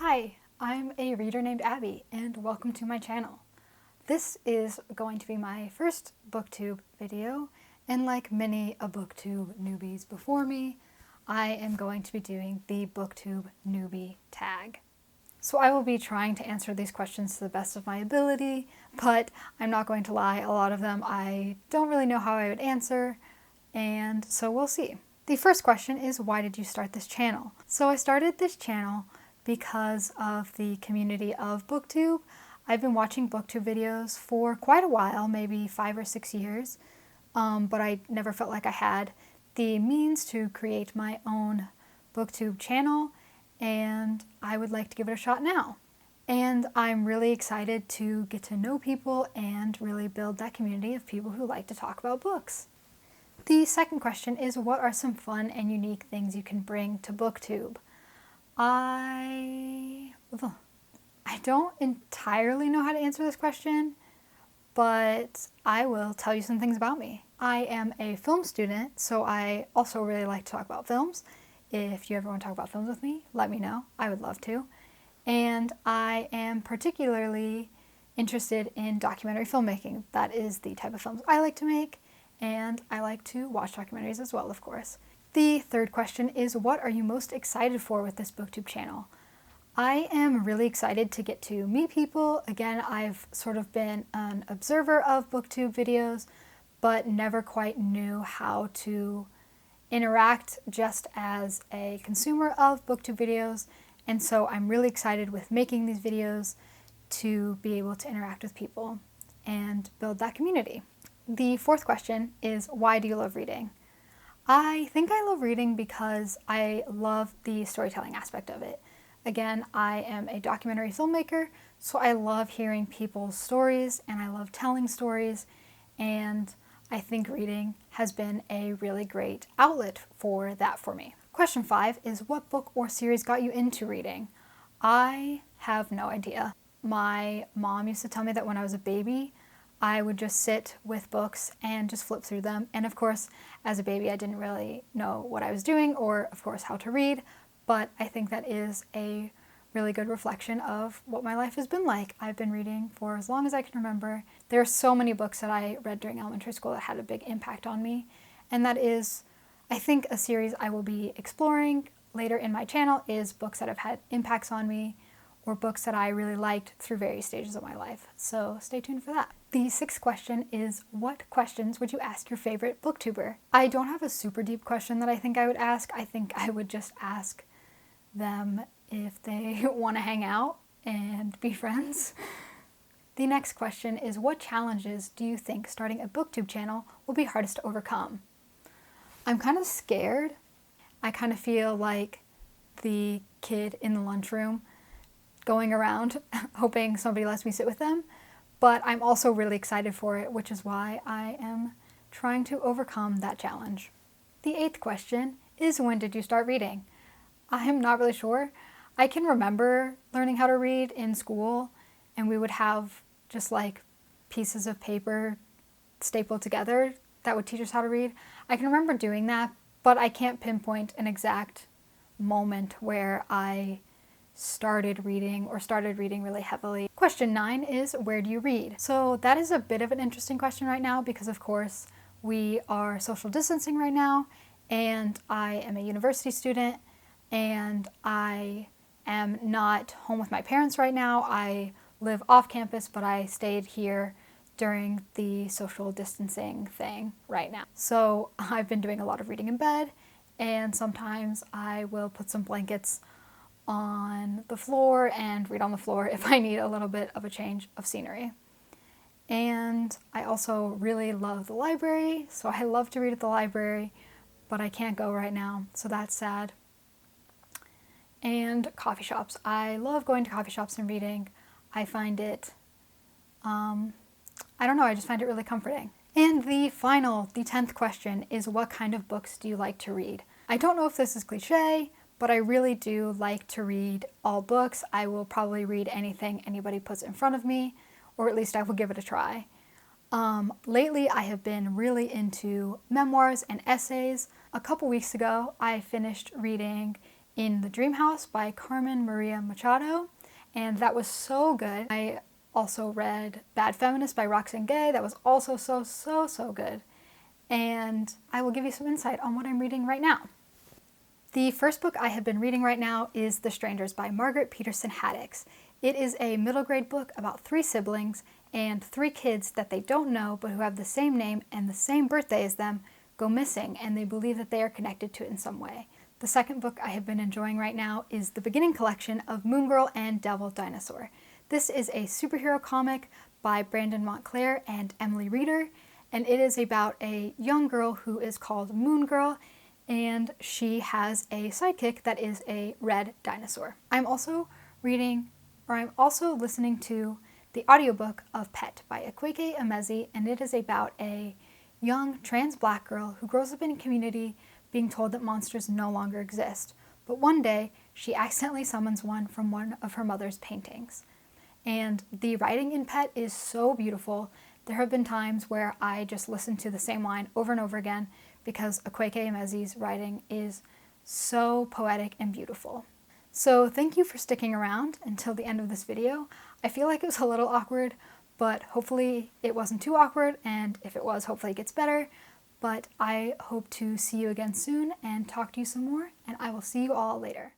Hi, I'm a reader named Abby, and welcome to my channel. This is going to be my first Booktube video, and like many a Booktube newbies before me, I am going to be doing the Booktube Newbie Tag. So I will be trying to answer these questions to the best of my ability, but I'm not going to lie, a lot of them I don't really know how I would answer, and so we'll see. The first question is, why did you start this channel? So I started this channel because of the community of Booktube. I've been watching Booktube videos for quite a while, maybe 5 or 6 years, but I never felt like I had the means to create my own Booktube channel, and I would like to give it a shot now. And I'm really excited to get to know people and really build that community of people who like to talk about books. The second question is, what are some fun and unique things you can bring to Booktube? I don't entirely know how to answer this question, but I will tell you some things about me. I am a film student, so I also really like to talk about films. If you ever want to talk about films with me, let me know. I would love to. And I am particularly interested in documentary filmmaking. That is the type of films I like to make, and I like to watch documentaries as well, of course. The third question is, what are you most excited for with this Booktube channel? I am really excited to get to meet people. Again, I've sort of been an observer of Booktube videos, but never quite knew how to interact just as a consumer of Booktube videos. And so I'm really excited with making these videos to be able to interact with people and build that community. The fourth question is, why do you love reading? I think I love reading because I love the storytelling aspect of it. Again, I am a documentary filmmaker, so I love hearing people's stories and I love telling stories, and I think reading has been a really great outlet for that for me. Question 5 is, what book or series got you into reading? I have no idea. My mom used to tell me that when I was a baby, I would just sit with books and just flip through them. And of course, as a baby, I didn't really know what I was doing or, of course, how to read. But I think that is a really good reflection of what my life has been like. I've been reading for as long as I can remember. There are so many books that I read during elementary school that had a big impact on me. And that is, I think, a series I will be exploring later in my channel is books that have had impacts on me, or books that I really liked through various stages of my life. So stay tuned for that. The sixth question is, what questions would you ask your favorite booktuber? I don't have a super deep question that I think I would ask. I think I would just ask them if they want to hang out and be friends. The next question is, what challenges do you think starting a booktube channel will be hardest to overcome? I'm kind of scared. I kind of feel like the kid in the lunchroom going around hoping somebody lets me sit with them, but I'm also really excited for it, which is why I am trying to overcome that challenge. The eighth question is, when did you start reading? I'm not really sure. I can remember learning how to read in school, and we would have just like pieces of paper stapled together that would teach us how to read. I can remember doing that, but I can't pinpoint an exact moment where I started reading really heavily. Question 9 is, where do you read? So that is a bit of an interesting question right now because, of course, we are social distancing right now, and I am a university student, and I am not home with my parents right now. I live off campus, but I stayed here during the social distancing thing right now. So I've been doing a lot of reading in bed, and sometimes I will put some blankets on the floor and read on the floor if I need a little bit of a change of scenery. And I also really love the library, so I love to read at the library, but I can't go right now, so that's sad. And coffee shops. I love going to coffee shops and reading. I find it, I don't know, I just find it really comforting. And the 10th question is, what kind of books do you like to read? I don't know if this is cliche, but I really do like to read all books. I will probably read anything anybody puts in front of me, or at least I will give it a try. Lately, I have been really into memoirs and essays. A couple weeks ago, I finished reading In the Dream House by Carmen Maria Machado, and that was so good. I also read Bad Feminist by Roxane Gay. That was also so good. And I will give you some insight on what I'm reading right now. The first book I have been reading right now is The Strangers by Margaret Peterson Haddix. It is a middle grade book about 3 siblings and 3 kids that they don't know but who have the same name and the same birthday as them go missing, and they believe that they are connected to it in some way. The second book I have been enjoying right now is the beginning collection of Moon Girl and Devil Dinosaur. This is a superhero comic by Brandon Montclare and Emily Reeder, and it is about a young girl who is called Moon Girl, and she has a sidekick that is a red dinosaur. I'm also listening to the audiobook of Pet by Akwaeke Emezi, and it is about a young trans black girl who grows up in a community being told that monsters no longer exist. But one day, she accidentally summons one from one of her mother's paintings. And the writing in Pet is so beautiful. There have been times where I just listen to the same line over and over again because Akwaeke Emezi's writing is so poetic and beautiful. So thank you for sticking around until the end of this video. I feel like it was a little awkward, but hopefully it wasn't too awkward, and if it was, hopefully it gets better. But I hope to see you again soon and talk to you some more, and I will see you all later.